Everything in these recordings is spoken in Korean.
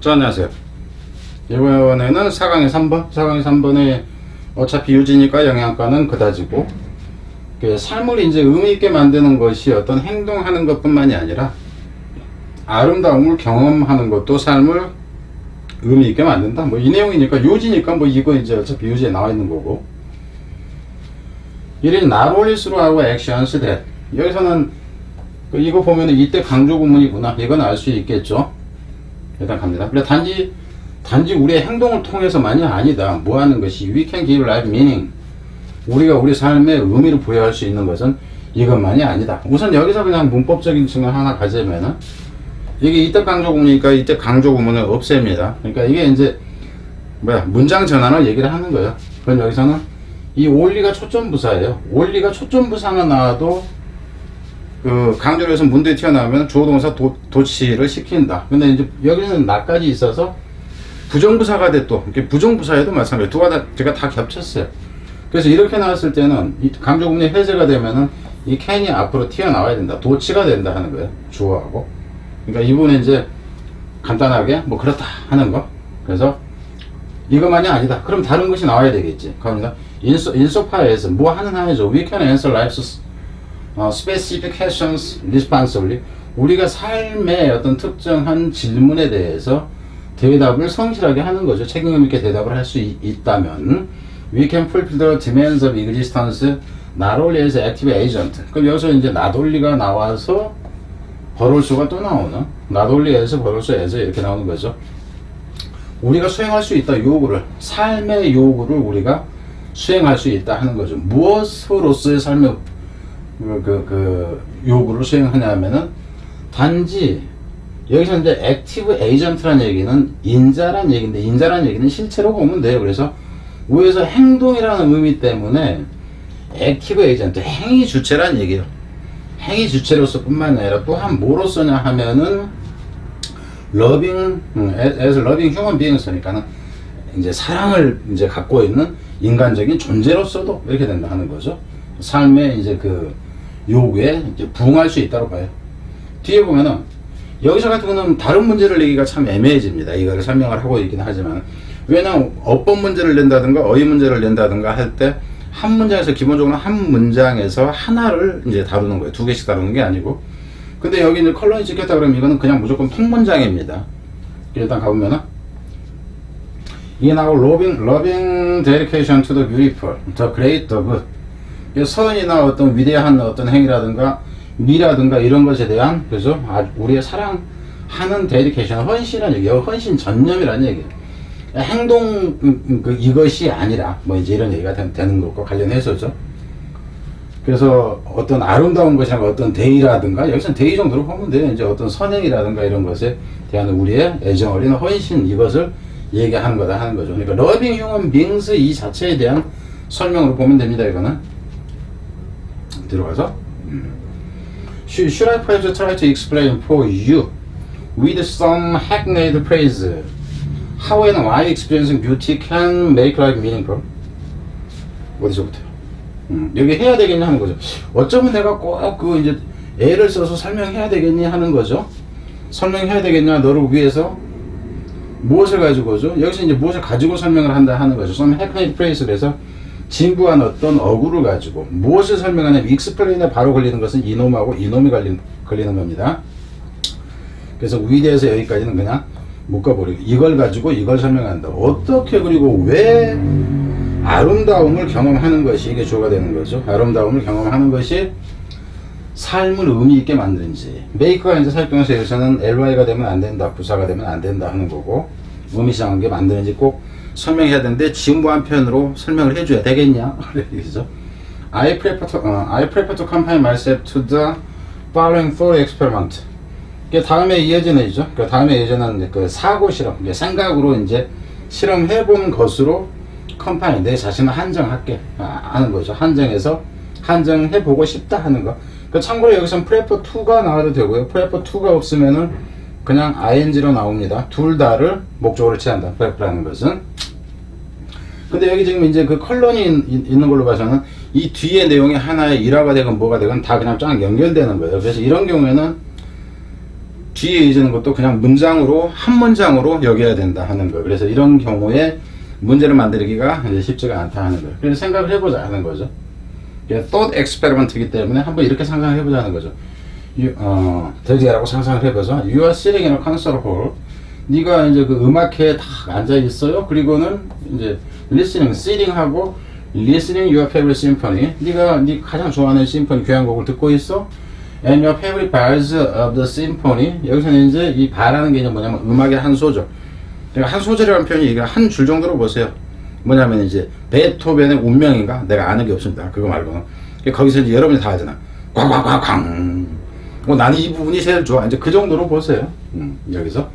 자, 안녕하세요. 이번에는 4강의 3번. 4강의 3번에 어차피 유지니까 영양가는 그다지고, 삶을 이제 의미있게 만드는 것이 어떤 행동하는 것 뿐만이 아니라 아름다움을 경험하는 것도 삶을 의미있게 만든다. 뭐 이 내용이니까 유지니까 뭐 이거 이제 어차피 유지에 나와 있는 거고. It is not only through our actions that. 여기서는 이거 보면은 이때 강조 구문이구나. 이건 알 수 있겠죠. 일단 갑니다. 그래 단지 우리의 행동을 통해서만이 아니다. 뭐 하는 것이 we can give life meaning. 우리가 우리 삶에 의미를 부여할 수 있는 것은 이것만이 아니다. 우선 여기서 그냥 문법적인 측면 하나 가지면은 이게 이때 강조 구문이니까 이때 강조 구문을 없앱니다. 그러니까 이게 이제 문장 전환을 얘기를 하는 거예요. 그럼 여기서는 이 only가 초점 부사예요. only가 초점 부사만 나와도 그 강조를 해서 문제에 튀어나오면 주어 동사 도치를 시킨다. 근데 이제 여기는 나까지 있어서 부정부사가 됐도 부정부사에도 마찬가지예요. 제가 다 겹쳤어요. 그래서 이렇게 나왔을 때는 이 강조 구문이 해제가 되면은 이 can이 앞으로 튀어나와야 된다. 도치가 된다 하는 거예요. 주어하고. 그러니까 이분은 이제 간단하게 뭐 그렇다 하는 거. 그래서 이것만이 아니다. 그럼 다른 것이 나와야 되겠지. 그러니까 인소파에서 뭐 하는 한에서 we can answer life's specific questions responsibly. 우리가 삶의 어떤 특정한 질문에 대해서 대답을 성실하게 하는 거죠. 책임감 있게 대답을 할 수 있다면 we can fulfill the demands of existence not only as active agent. 그럼 여기서 이제 not only가 나와서 버롤수가 또 나오는 not only에서 버롤수 as 이렇게 나오는 거죠. 우리가 수행할 수 있다. 요구를 삶의 요구를 우리가 수행할 수 있다 하는 거죠. 무엇으로서의 삶의 요구를 수행하냐면은 단지 여기서 이제 액티브 에이전트라는 얘기는 인자란 얘기인데 인자란 얘기는 실체로 보면 돼요. 그래서 위에서 행동이라는 의미 때문에 액티브 에이전트 행위 주체란 얘기예요. 행위 주체로서 뿐만 아니라 또한 뭐로서냐 하면은 as loving human being스니까는 이제 사랑을 이제 갖고 있는 인간적인 존재로서도 이렇게 된다 하는 거죠. 삶의 이제 그 요구에 이제 부응할 수 있다고 봐요. 뒤에 보면은 여기서 같은 경우는 다른 문제를 내기가 참 애매해집니다. 이거를 설명을 하고 있긴 하지만 왜냐면 어법 문제를 낸다든가 어휘 문제를 낸다든가 할 때 한 문장에서 기본적으로 한 문장에서 하나를 이제 다루는 거예요. 두 개씩 다루는 게 아니고. 근데 여기 이제 컬러니 찍혔다 그러면 이거는 그냥 무조건 통문장입니다. 일단 가보면은 이게 나오고 loving dedication to the beautiful, the great, the good. 선이나 어떤 위대한 어떤 행위라든가 미라든가 이런 것에 대한 그죠? 우리의 사랑하는 데디케이션, 헌신이라는 얘기예요. 헌신 전념이라는 얘기예요. 행동 이것이 아니라 뭐 이제 이런 얘기가 되는 것과 관련해서죠. 그래서 어떤 아름다운 것이나 어떤 대의라든가 여기서는 대의 정도로 보면 돼요. 이제 어떤 선행이라든가 이런 것에 대한 우리의 애정 어린 헌신 이것을 얘기하는 거다 하는 거죠. 그러니까 loving human beings 이 자체에 대한 설명으로 보면 됩니다. 이거는 들어가서 Should I perhaps try to explain for you with some hackneyed phrase how and why experiencing beauty can make life meaningful? 어디서부터요? 여기 해야 되겠냐 하는 거죠. 어쩌면 내가 꼭 그 이제 애를 써서 설명해야 되겠니 하는 거죠. 설명해야 되겠냐 너를 위해서 무엇을 가지고죠? 여기서 이제 무엇을 가지고 설명을 한다 하는 거죠. some hackneyed phrase 그래서 진부한 어떤 어구를 가지고 무엇을 설명하냐면 explain에 바로 걸리는 것은 이놈하고 이놈이 걸리는 겁니다. 그래서 위대해서 여기까지는 그냥 묶어버리고 이걸 가지고 이걸 설명한다. 어떻게 그리고 왜 아름다움을 경험하는 것이 이게 주어가 되는 거죠. 아름다움을 경험하는 것이 삶을 의미 있게 만드는지 make가 이제 사역동사에서는 ly가 되면 안 된다. 부사가 되면 안 된다 하는 거고 의미상한 게 만드는지 꼭 설명해야 되는데 진부한 표현으로 설명을 해줘야 되겠냐? 그죠? I prefer to confine myself to the following thought experiment. 다음에 이어지는 이죠. 그 다음에 이어지는 그 사고 실험, 생각으로 이제 실험해본 것으로 confine 내 자신을 한정할게 하는 거죠. 한정해보고 싶다 하는 거. 참고로 여기서는 prefer to가 나와도 되고요. prefer to가 없으면은 그냥 ing로 나옵니다. 둘 다를 목적으로 취한다. prefer라는 것은. 근데 여기 지금 이제 그 컬런이 있는 걸로 봐서는 이 뒤에 내용이 하나의 일화가 되건 뭐가 되건 다 그냥 쫙 연결되는 거예요. 그래서 이런 경우에는 뒤에 이어지는 것도 그냥 문장으로 한 문장으로 여겨야 된다 하는 거. 그래서 이런 경우에 문제를 만들기가 이제 쉽지가 않다 하는 거예요. 그래서 생각을 해보자 하는 거죠. thought experiment이기 때문에 한번 이렇게 상상을 해보자 하는 거죠. 대지라고 상상을 해보자. You are sitting in a concert hall. 네가 이제 그 음악회에 딱 앉아 있어요. 그리고는 이제 listening, sitting 하고 listening your favorite symphony. 네 가장 좋아하는 심포니 교향곡을 듣고 있어. And your favorite bars of the symphony. 여기서는 이제 이 bar라는 게 이제 뭐냐면 음악의 한 소절. 그러니까 한 소절이라는 표현이 이게 한 줄 정도로 보세요. 뭐냐면 이제 베토벤의 운명인가? 내가 아는 게 없습니다. 그거 말고는. 거기서 이제 여러분이 다 하잖아. 꽝꽝꽝꽝. 나는 이 부분이 제일 좋아. 이제 그 정도로 보세요. 여기서.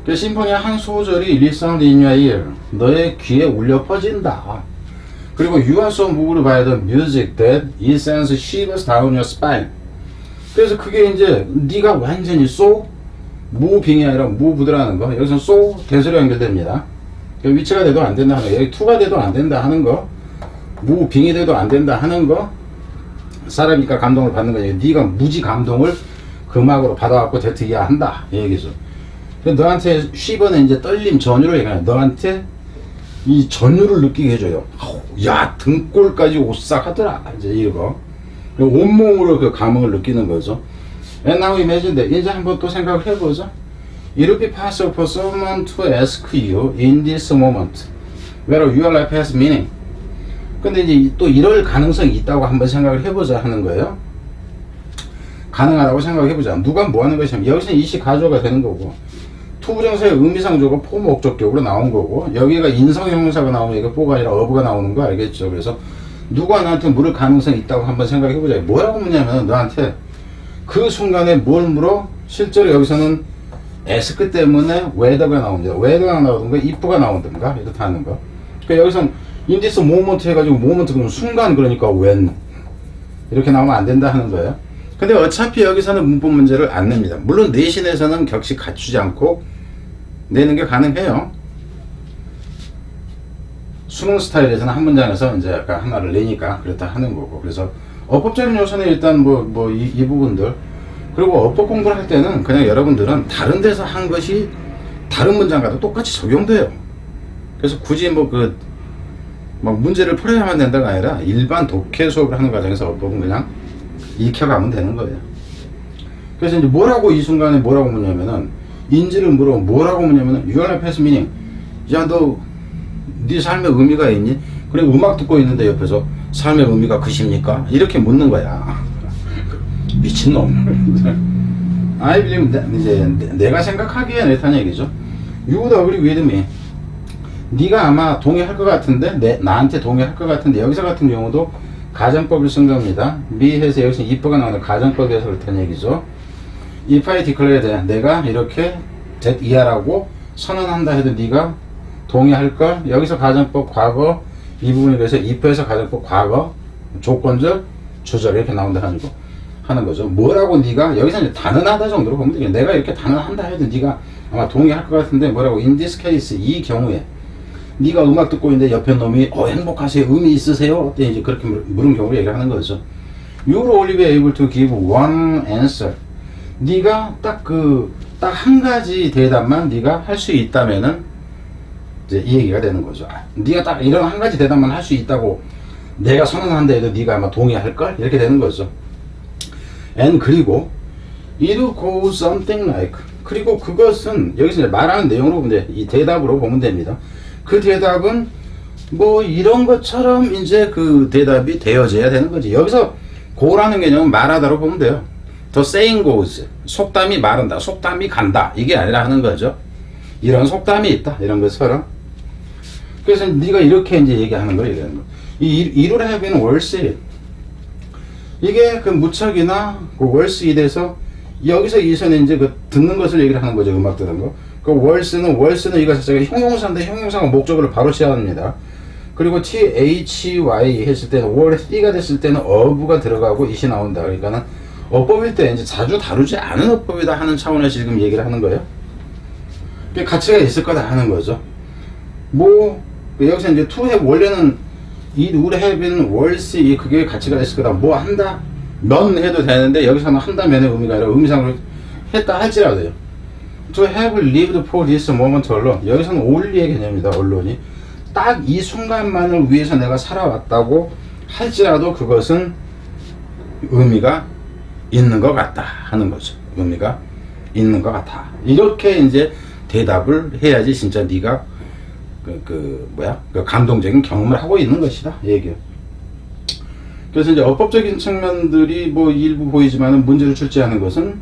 그 심포니의 한 소절이 resound in your ear. 너의 귀에 울려 퍼진다. 그리고 you are so moved by the music that it sends shivers down your spine. 그래서 그게 이제 네가 완전히 so moving이 아니라 moved라는 거. 여기서 so 대소로 연결됩니다. 위치가 돼도 안 된다 하는 거. 여기 to가 돼도 안 된다 하는 거. moving이 돼도 안 된다 하는 거. 사람이니까 감동을 받는 거니까 네가 무지 감동을 그 음악으로 받아갖고 대트기야 한다 이 얘기죠. 너한테 쉬버는 이제 떨림 전율을 얘기하는 너한테 이 전율을 느끼게 해줘요. 야 등골까지 오싹하더라 이제 이거. 온몸으로 그 감흥을 느끼는 거죠. And now imagine that. 이제 한번 또 생각을 해보죠. It would be possible for someone to ask you in this moment whether your life has meaning. 근데 이제 또 이럴 가능성이 있다고 한번 생각을 해보자 하는 거예요. 가능하다고 생각해보자. 누가 뭐 하는 것이냐면 여기서는 이시 가조가 되는 거고 투부정사의 의미상조가 포목적격으로 나온 거고 여기가 인성형용사가 나오면 이게 포가 아니라 어부가 나오는 거 알겠죠? 그래서 누가 나한테 물을 가능성이 있다고 한번 생각해보자. 뭐라고 묻냐면 너한테 그 순간에 뭘 물어? 실제로 여기서는 에스크 때문에 whether가 나옵니다. whether가 나오든가 if가 나오든가 이렇다 하는 거. 그러니까 여기서는 in this moment 해가지고 moment 그러면 순간 그러니까 when 이렇게 나오면 안 된다 하는 거예요. 근데 어차피 여기서는 문법 문제를 안 냅니다. 물론 내신에서는 격식 갖추지 않고 내는 게 가능해요. 수능 스타일에서는 한 문장에서 이제 약간 하나를 내니까 그렇다 하는 거고. 그래서 어법적인 요소는 일단 이 부분들. 그리고 어법 공부를 할 때는 그냥 여러분들은 다른 데서 한 것이 다른 문장과도 똑같이 적용돼요. 그래서 굳이 막 문제를 풀어야만 된다가 아니라 일반 독해 수업을 하는 과정에서 어법은 그냥 익혀가면 되는 거예요. 그래서 이제 뭐라고 이 순간에 뭐라고 묻냐면은 인지를 물어 뭐라고 묻냐면은 Your life has meaning. 야 너 네 삶의 의미가 있니? 그리고 음악 듣고 있는데 옆에서 삶의 의미가 그십니까? 이렇게 묻는 거야. 미친놈. I believe 이제 내가 생각하기에 이렇다는 얘기죠. You would agree with me. 네가 아마 동의할 것 같은데 나한테 동의할 것 같은데 여기서 같은 경우도 가정법을 쓴 겁니다. 미해서 여기서 if가 나오는 가정법에서 그렇다는 얘기죠. If I declare that 내가 이렇게 that 이하라고 선언한다 해도 네가 동의할 걸. 여기서 가정법 과거 이 부분에 대해서 if에서 가정법 과거 조건절 주절 이렇게 나온다 하는 거죠. 뭐라고 네가 여기서 이제 단언하다 정도로 보면 되겠네. 내가 이렇게 단언한다 해도 네가 아마 동의할 것 같은데 뭐라고 in this case 이 경우에 네가 음악 듣고 있는데 옆에 놈이 행복하세요? 의미 있으세요? 이제 그렇게 물은 경우를 얘기하는 거죠. You will only be able to give one answer. 네가 딱 한 가지 대답만 네가 할 수 있다면은 이제 이 얘기가 되는 거죠. 네가 딱 이런 한 가지 대답만 할 수 있다고 내가 선언한다 해도 네가 아마 동의할 걸? 이렇게 되는 거죠. And 그리고 it goes something like. 그리고 그것은 여기서 말하는 내용으로 보면 돼. 이 대답으로 보면 됩니다. 그 대답은 뭐 이런 것처럼 이제 그 대답이 되어져야 되는 거지. 여기서 go라는 개념은 말하다로 보면 돼요. The saying goes. 속담이 말한다. 속담이 간다. 이게 아니라 하는 거죠. 이런 속담이 있다. 이런 것처럼. 그래서 네가 이렇게 이제 얘기하는 거 얘기하는 거. 이 would have been worse it. 이게 그 무척이나 그 worse it에서 여기서 이서는 이제 그 듣는 것을 얘기를 하는 거죠. 음악 듣는 거. 그 worse는 이거 자체가 형용사인데 형용사가 목적어를 바로 취합니다. 그리고 thy 했을 때는 worthy가 됐을 때는 of가 들어가고 it이 나온다. 그러니까는 어법일 때 이제 자주 다루지 않은 어법이다 하는 차원에서 지금 얘기를 하는 거예요. 가치가 있을 거다 하는 거죠. 여기서 이제 to have 원래는 it would have been worse 그게 가치가 있을 거다. 뭐 한다 면 해도 되는데 여기서는 한다면의 의미가 아니라 의미상으로 했다 할지라도요. To have lived for this moment alone. 여기서는 only의 개념입니다. 언론이 딱 이 순간만을 위해서 내가 살아왔다고 할지라도 그것은 의미가 있는 것 같다 하는 거죠. 의미가 있는 것 같아. 이렇게 이제 대답을 해야지 진짜 네가 그 감동적인 경험을 하고 있는 것이다 얘기예요. 그래서 이제 어법적인 측면들이 뭐 일부 보이지만 문제를 출제하는 것은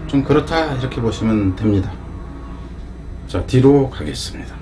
좀 그렇다 이렇게 보시면 됩니다. 자, 뒤로 가겠습니다.